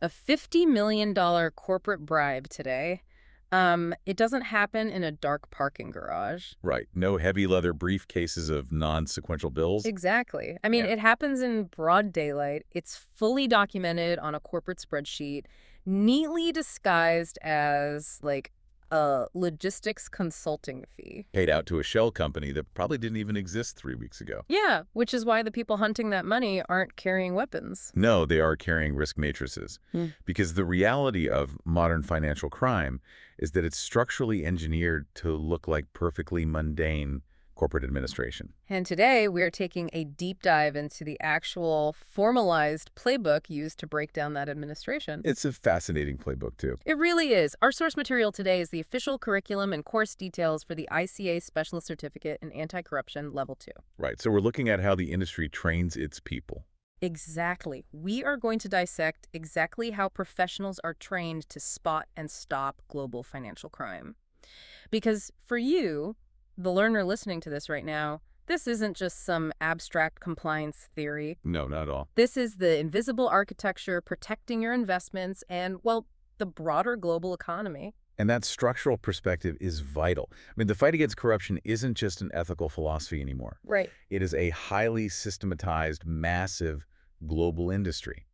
A $50 million corporate bribe today. It doesn't happen in a dark parking garage. Right. No heavy leather briefcases of non-sequential bills. Exactly. I mean, Yeah. it happens in broad daylight. It's fully documented on a corporate spreadsheet, neatly disguised as, like, a logistics consulting fee. Paid out to a shell company that probably didn't even exist 3 weeks ago. Yeah, which is why the people hunting that money aren't carrying weapons. No, they are carrying risk matrices. Hmm. Because the reality of modern financial crime is that it's structurally engineered to look like perfectly mundane corporate administration. And today, we're taking a deep dive into the actual formalized playbook used to break down that administration. It's a fascinating playbook, too. It really is. Our source material today is the official curriculum and course details for the ICA Specialist Certificate in Anti-Corruption Level 2. Right, so we're looking at how the industry trains its people. Exactly. We are going to dissect exactly how professionals are trained to spot and stop global financial crime. Because for you, the learner listening to this right now, this isn't just some abstract compliance theory. No, not at all. This is the invisible architecture protecting your investments and, well, the broader global economy. And that structural perspective is vital. I mean, the fight against corruption isn't just an ethical philosophy anymore. Right. It is a highly systematized, massive global industry.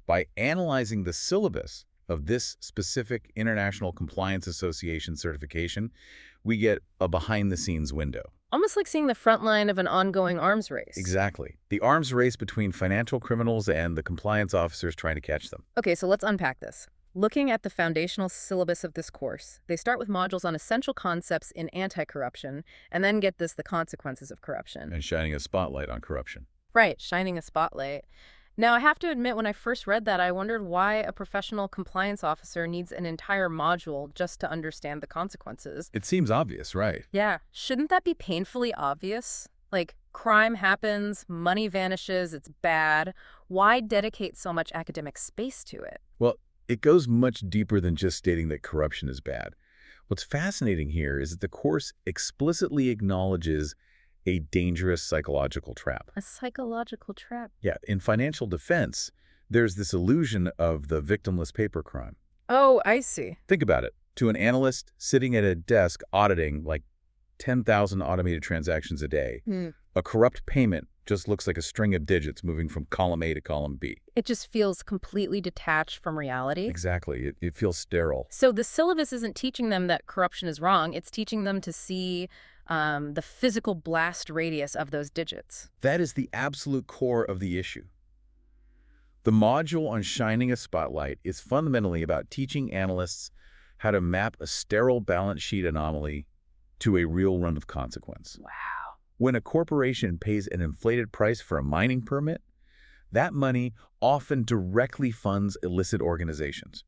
By analyzing the syllabus of this specific International Compliance Association certification, we get a behind-the-scenes window. Almost like seeing the front line of an ongoing arms race. Exactly. The arms race between financial criminals and the compliance officers trying to catch them. Okay, so let's unpack this. Looking at the foundational syllabus of this course, they start with modules on essential concepts in anti-corruption, and then get this, the consequences of corruption. And shining a spotlight on corruption. Right, shining a spotlight. Now, I have to admit, when I first read that, I wondered why a professional compliance officer needs an entire module just to understand the consequences. It seems obvious, right? Yeah, shouldn't that be painfully obvious? Like, crime happens, money vanishes, it's bad. Why dedicate so much academic space to it? Well, it goes much deeper than just stating that corruption is bad. What's fascinating here is that the course explicitly acknowledges a dangerous psychological trap. A psychological trap. Yeah, in financial defense, there's this illusion of the victimless paper crime. Oh, I see. Think about it. To an analyst sitting at a desk auditing like 10,000 automated transactions a day, a corrupt payment just looks like a string of digits moving from column A to column B. It just feels completely detached from reality. Exactly. It feels sterile. So the syllabus isn't teaching them that corruption is wrong. It's teaching them to see the physical blast radius of those digits. That is the absolute core of the issue. The module on shining a spotlight is fundamentally about teaching analysts how to map a sterile balance sheet anomaly to a real run of consequence. Wow. When a corporation pays an inflated price for a mining permit, that money often directly funds illicit organizations,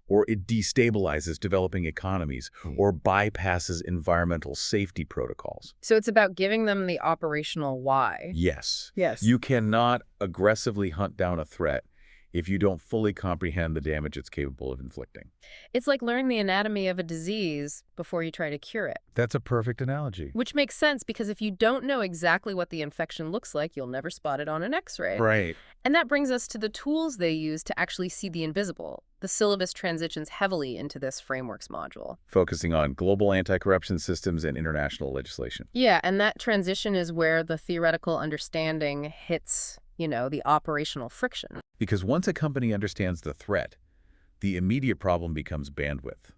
or it destabilizes developing economies, or bypasses environmental safety protocols. So it's about giving them the operational why. Yes. Yes. You cannot aggressively hunt down a threat if you don't fully comprehend the damage it's capable of inflicting. It's like learning the anatomy of a disease before you try to cure it. That's a perfect analogy. Which makes sense because if you don't know exactly what the infection looks like, you'll never spot it on an X-ray. Right. And that brings us to the tools they use to actually see the invisible. The syllabus transitions heavily into this frameworks module. Focusing on global anti-corruption systems and international legislation. Yeah, and that transition is where the theoretical understanding hits, the operational friction. Because once a company understands the threat, the immediate problem becomes bandwidth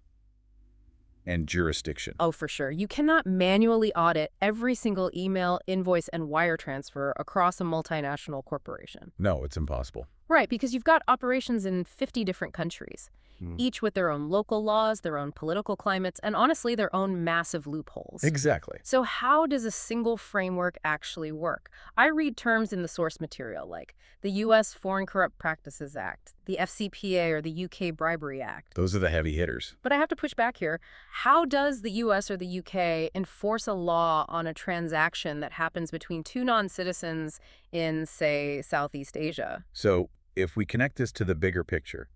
and jurisdiction. Oh, for sure. You cannot manually audit every single email, invoice, and wire transfer across a multinational corporation. No, it's impossible. Right, because you've got operations in 50 different countries, each with their own local laws, their own political climates, and honestly, their own massive loopholes. Exactly. So how does a single framework actually work? I read terms in the source material like the U.S. Foreign Corrupt Practices Act, the FCPA, or the U.K. Bribery Act. Those are the heavy hitters. But I have to push back here. How does the U.S. or the U.K. enforce a law on a transaction that happens between two non-citizens in, say, Southeast Asia? So if we connect this to the bigger picture,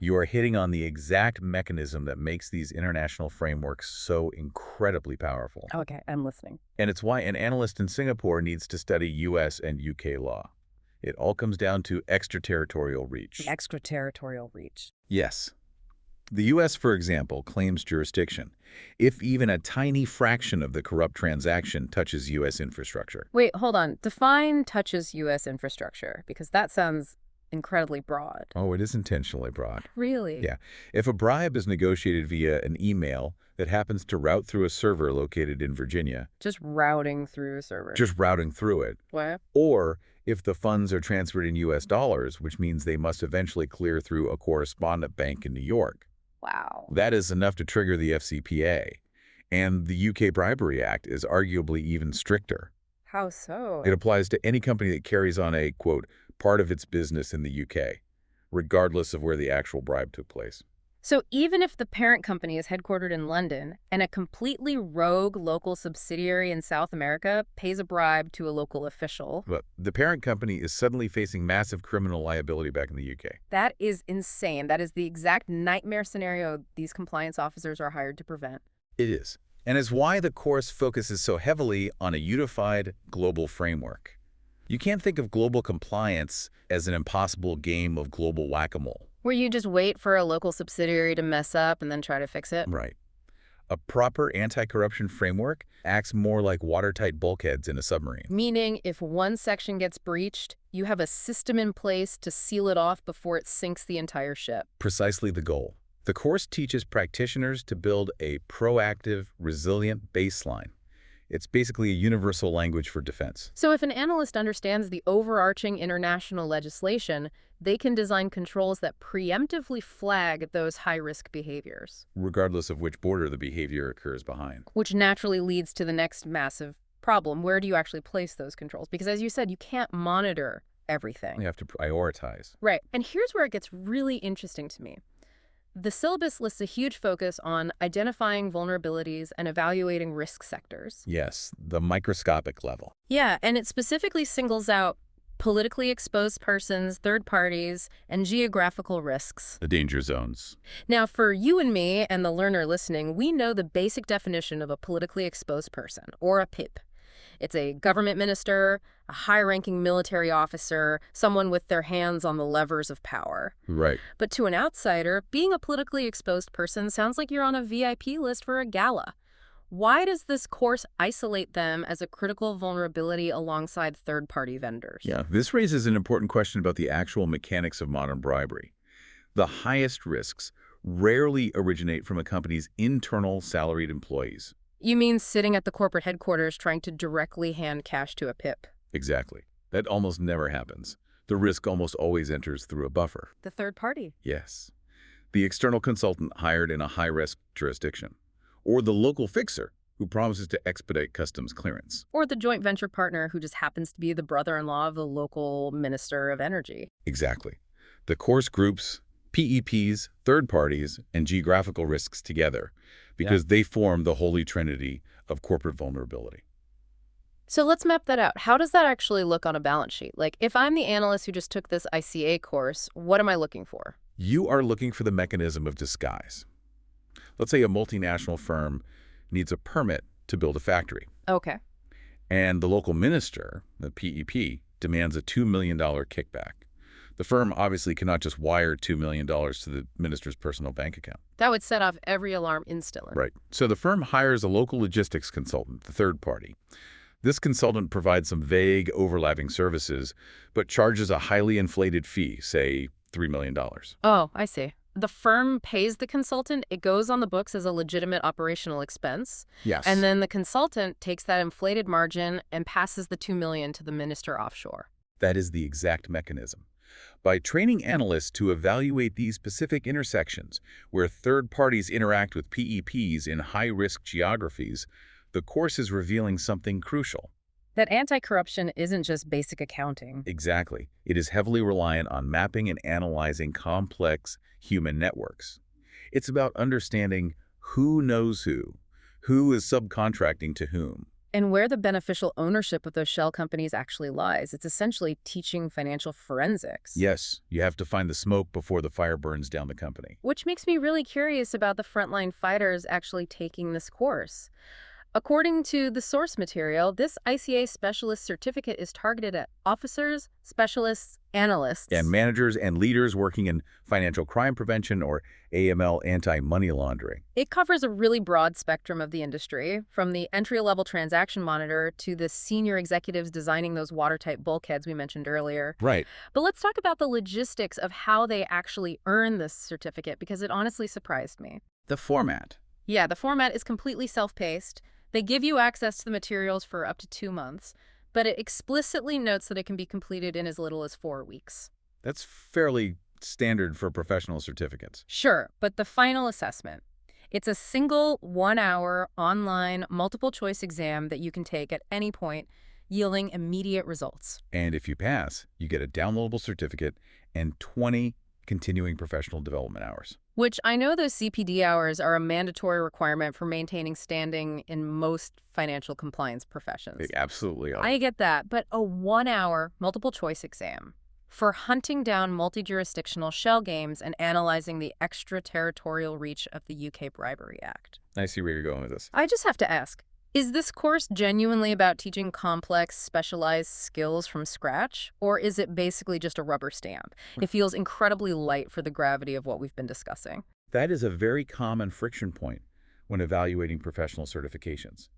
you are hitting on the exact mechanism that makes these international frameworks so incredibly powerful. Okay, I'm listening. And it's why an analyst in Singapore needs to study U.S. and U.K. law. It all comes down to extraterritorial reach. Extraterritorial reach. Yes. The U.S., for example, claims jurisdiction if even a tiny fraction of the corrupt transaction touches U.S. infrastructure. Wait, hold on. Define touches U.S. infrastructure, because that sounds incredibly broad. Oh, it is intentionally broad. Really? Yeah. If a bribe is negotiated via an email that happens to route through a server located in Virginia, Just routing through a server. just routing through it, What? or if the funds are transferred in U.S. dollars, which means they must eventually clear through a correspondent bank in New York, Wow. that is enough to trigger the FCPA. And the UK Bribery Act is arguably even stricter. How so? It applies to any company that carries on a, quote, part of its business in the UK, regardless of where the actual bribe took place. So even if the parent company is headquartered in London and a completely rogue local subsidiary in South America pays a bribe to a local official, But the parent company is suddenly facing massive criminal liability back in the UK. that is insane. That is the exact nightmare scenario these compliance officers are hired to prevent. It is. And it's why the course focuses so heavily on a unified global framework. You can't think of global compliance as an impossible game of global whack-a-mole. Where you just wait for a local subsidiary to mess up and then try to fix it. Right. A proper anti-corruption framework acts more like watertight bulkheads in a submarine. Meaning, if one section gets breached, you have a system in place to seal it off before it sinks the entire ship. Precisely the goal. The course teaches practitioners to build a proactive, resilient baseline. It's basically a universal language for defense. So if an analyst understands the overarching international legislation, they can design controls that preemptively flag those high-risk behaviors. Regardless of which border the behavior occurs behind. Which naturally leads to the next massive problem. Where do you actually place those controls? Because as you said, you can't monitor everything. You have to prioritize. Right. And here's where it gets really interesting to me. The syllabus lists a huge focus on identifying vulnerabilities and evaluating risk sectors. Yes, the microscopic level. Yeah, and it specifically singles out politically exposed persons, third parties, and geographical risks. The danger zones. Now, for you and me and the learner listening, we know the basic definition of a politically exposed person, or a PIP. It's a government minister, a high-ranking military officer, someone with their hands on the levers of power. Right. But to an outsider, being a politically exposed person sounds like you're on a VIP list for a gala. Why does this course isolate them as a critical vulnerability alongside third-party vendors? Yeah, this raises an important question about the actual mechanics of modern bribery. The highest risks rarely originate from a company's internal salaried employees. You mean sitting at the corporate headquarters trying to directly hand cash to a PIP? Exactly. That almost never happens. The risk almost always enters through a buffer. The third party. Yes. The external consultant hired in a high-risk jurisdiction. Or the local fixer who promises to expedite customs clearance. Or the joint venture partner who just happens to be the brother-in-law of the local minister of energy. Exactly. The course groups PEPs, third parties, and geographical risks together because they form the holy trinity of corporate vulnerability. So let's map that out. How does that actually look on a balance sheet? Like, if I'm the analyst who just took this ICA course, what am I looking for? You are looking for the mechanism of disguise. Let's say a multinational firm needs a permit to build a factory. Okay. And the local minister, the PEP, demands a $2 million kickback. The firm obviously cannot just wire $2 million to the minister's personal bank account. That would set off every alarm instantly. Right. So the firm hires a local logistics consultant, the third party. This consultant provides some vague overlapping services, but charges a highly inflated fee, say $3 million. Oh, I see. The firm pays the consultant, it goes on the books as a legitimate operational expense, Yes. and then the consultant takes that inflated margin and passes the $2 million to the minister offshore. That is the exact mechanism. By training analysts to evaluate these specific intersections where third parties interact with PEPs in high-risk geographies, the course is revealing something crucial. That anti-corruption isn't just basic accounting. Exactly. It is heavily reliant on mapping and analyzing complex human networks. It's about understanding who knows who is subcontracting to whom. And where the beneficial ownership of those shell companies actually lies. It's essentially teaching financial forensics. Yes, you have to find the smoke before the fire burns down the company. Which makes me really curious about the frontline fighters actually taking this course. According to the source material, this ICA Specialist Certificate is targeted at officers, specialists, And analysts. managers and leaders working in financial crime prevention or AML anti-money laundering. It covers a really broad spectrum of the industry, from the entry-level transaction monitor to the senior executives designing those watertight bulkheads we mentioned earlier. Right. But let's talk about the logistics of how they actually earn this certificate, because it honestly surprised me. The format. Yeah, the format is completely self-paced. They give you access to the materials for up to 2 months, but it explicitly notes that it can be completed in as little as 4 weeks. That's fairly standard for professional certificates. Sure, but the final assessment. It's a single 1-hour online multiple-choice exam that you can take at any point, yielding immediate results. And if you pass, you get a downloadable certificate and 20 continuing professional development hours. Which I know those CPD hours are a mandatory requirement for maintaining standing in most financial compliance professions. They absolutely are. I get that, but a 1-hour multiple-choice exam for hunting down multi-jurisdictional shell games and analyzing the extraterritorial reach of the UK Bribery Act. I see where you're going with this. I just have to ask, is this course genuinely about teaching complex, specialized skills from scratch, or is it basically just a rubber stamp? It feels incredibly light for the gravity of what we've been discussing. That is a very common friction point when evaluating professional certifications.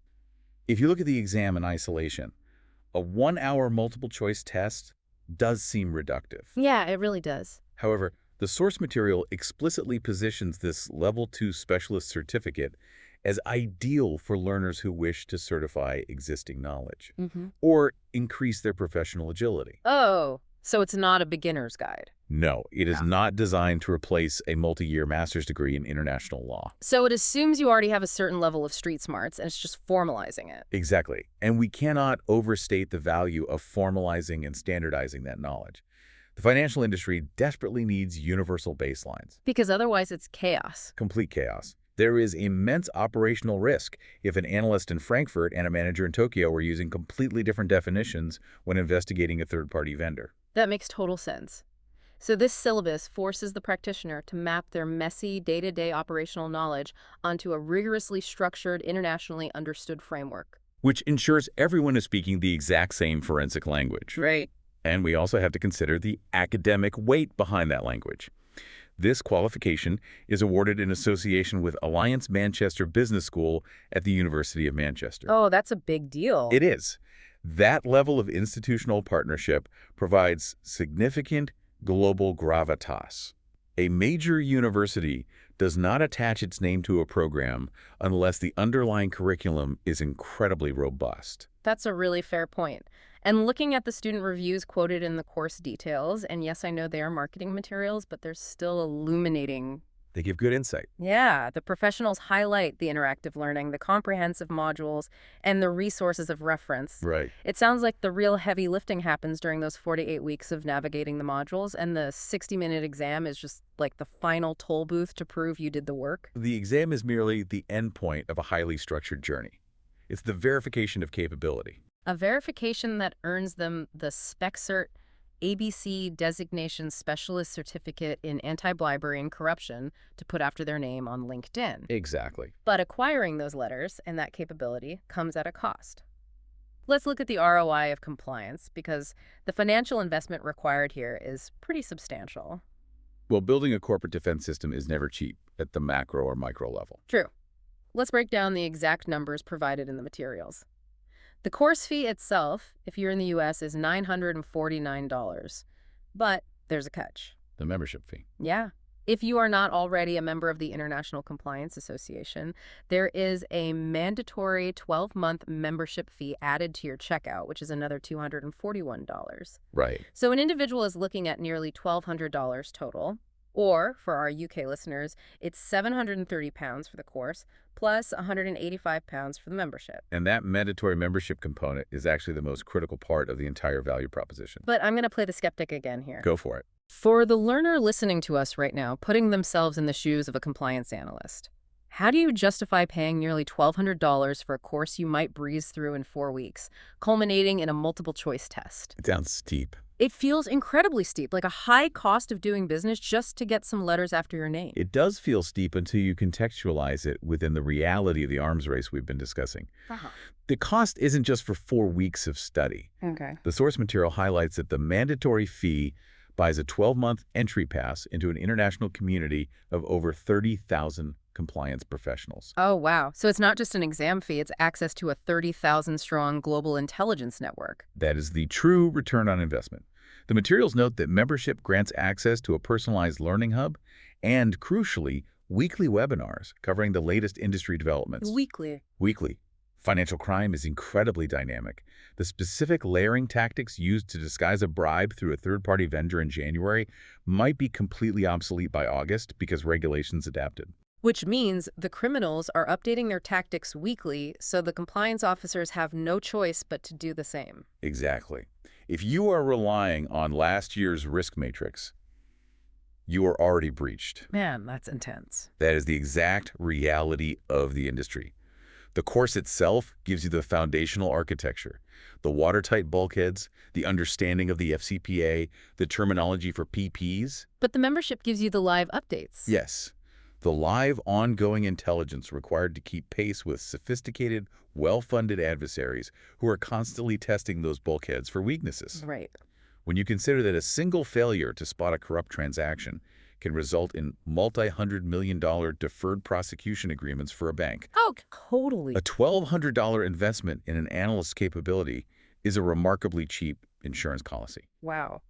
If you look at the exam in isolation, a 1-hour multiple-choice test does seem reductive. Yeah, it really does. However, the source material explicitly positions this Level 2 Specialist Certificate as ideal for learners who wish to certify existing knowledge or increase their professional agility. Oh, so it's not a beginner's guide. No, it is not designed to replace a multi-year master's degree in international law. So it assumes you already have a certain level of street smarts, and it's just formalizing it. Exactly. And we cannot overstate the value of formalizing and standardizing that knowledge. The financial industry desperately needs universal baselines. Because otherwise it's chaos. Complete chaos. There is immense operational risk if an analyst in Frankfurt and a manager in Tokyo are using completely different definitions when investigating a third-party vendor. That makes total sense. So this syllabus forces the practitioner to map their messy, day-to-day operational knowledge onto a rigorously structured, internationally understood framework. Which ensures everyone is speaking the exact same forensic language. Right. And we also have to consider the academic weight behind that language. This qualification is awarded in association with Alliance Manchester Business School at the University of Manchester. Oh, that's a big deal. It is. That level of institutional partnership provides significant global gravitas. A major university does not attach its name to a program unless the underlying curriculum is incredibly robust. That's a really fair point. And looking at the student reviews quoted in the course details, and yes, I know they are marketing materials, but they're still illuminating. They give good insight. Yeah, the professionals highlight the interactive learning, the comprehensive modules, and the resources of reference. Right. It sounds like the real heavy lifting happens during those 48 weeks of navigating the modules, and the 60-minute exam is just like the final toll booth to prove you did the work. The exam is merely the endpoint of a highly structured journey. It's the verification of capability. A verification that earns them the SpecCert ABC Designation Specialist Certificate in Anti-Bribery and Corruption to put after their name on LinkedIn. Exactly. But acquiring those letters and that capability comes at a cost. Let's look at the ROI of compliance, because the financial investment required here is pretty substantial. Well, building a corporate defense system is never cheap at the macro or micro level. True. Let's break down the exact numbers provided in the materials. The course fee itself, if you're in the U.S., is $949. But there's a catch. The membership fee. Yeah. If you are not already a member of the International Compliance Association, there is a mandatory 12-month membership fee added to your checkout, which is another $241. Right. So an individual is looking at nearly $1,200 total. Or, for our UK listeners, it's £730 for the course, plus £185 for the membership. And that mandatory membership component is actually the most critical part of the entire value proposition. But I'm going to play the skeptic again here. Go for it. For the learner listening to us right now, putting themselves in the shoes of a compliance analyst, how do you justify paying nearly $1,200 for a course you might breeze through in 4 weeks, culminating in a multiple-choice test? It sounds steep. It feels incredibly steep, like a high cost of doing business just to get some letters after your name. It does feel steep until you contextualize it within the reality of the arms race we've been discussing. Uh-huh. The cost isn't just for 4 weeks of study. Okay. The source material highlights that the mandatory fee buys a 12-month entry pass into an international community of over 30,000 compliance professionals. Oh, wow. So it's not just an exam fee, it's access to a 30,000-strong global intelligence network. That is the true return on investment. The materials note that membership grants access to a personalized learning hub and, crucially, weekly webinars covering the latest industry developments. Weekly. Financial crime is incredibly dynamic. The specific layering tactics used to disguise a bribe through a third-party vendor in January might be completely obsolete by August because regulations adapted. Which means the criminals are updating their tactics weekly, so the compliance officers have no choice but to do the same. Exactly. If you are relying on last year's risk matrix, you are already breached. Man, that's intense. That is the exact reality of the industry. The course itself gives you the foundational architecture, the watertight bulkheads, the understanding of the FCPA, the terminology for PPs. But the membership gives you the live updates. Yes, the live ongoing intelligence required to keep pace with sophisticated, well-funded adversaries who are constantly testing those bulkheads for weaknesses. Right. When you consider that a single failure to spot a corrupt transaction can result in multi-hundred-million-dollar deferred prosecution agreements for a bank. Oh, totally. A $1,200 investment in an analyst's capability is a remarkably cheap insurance policy. Wow.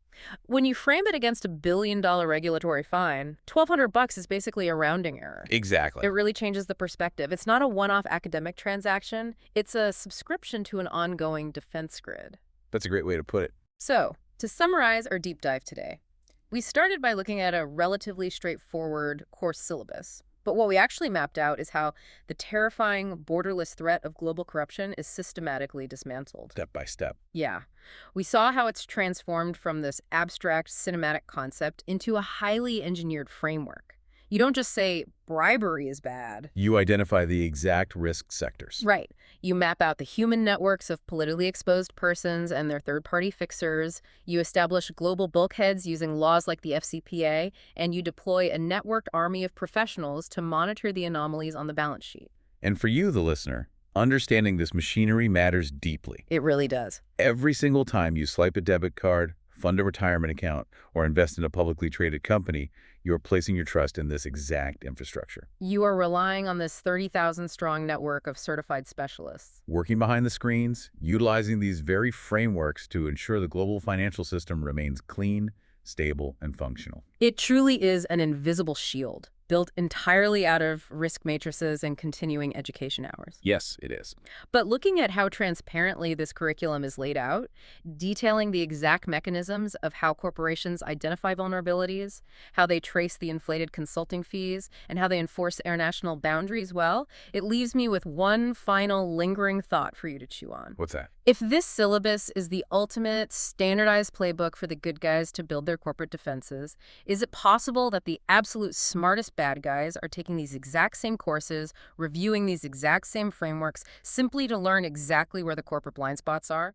When you frame it against $1 billion regulatory fine, $1,200 is basically a rounding error. Exactly. It really changes the perspective. It's not a one-off academic transaction. It's a subscription to an ongoing defense grid. That's a great way to put it. So, to summarize our deep dive today, we started by looking at a relatively straightforward course syllabus. But what we actually mapped out is how the terrifying, borderless threat of global corruption is systematically dismantled. Step by step. Yeah. We saw how it's transformed from this abstract, cinematic concept into a highly engineered framework. You don't just say, bribery is bad. You identify the exact risk sectors. Right. You map out the human networks of politically exposed persons and their third-party fixers. You establish global bulkheads using laws like the FCPA, and you deploy a networked army of professionals to monitor the anomalies on the balance sheet. And for you, the listener, understanding this machinery matters deeply. It really does. Every single time you swipe a debit card, fund a retirement account, or invest in a publicly traded company, you are placing your trust in this exact infrastructure. You are relying on this 30,000-strong network of certified specialists. Working behind the screens, utilizing these very frameworks to ensure the global financial system remains clean, stable, and functional. It truly is an invisible shield, built entirely out of risk matrices and continuing education hours. Yes, it is. But looking at how transparently this curriculum is laid out, detailing the exact mechanisms of how corporations identify vulnerabilities, how they trace the inflated consulting fees, and how they enforce international boundaries, well, it leaves me with one final lingering thought for you to chew on. What's that? If this syllabus is the ultimate standardized playbook for the good guys to build their corporate defenses, is it possible that the absolute smartest bad guys are taking these exact same courses, reviewing these exact same frameworks, simply to learn exactly where the corporate blind spots are?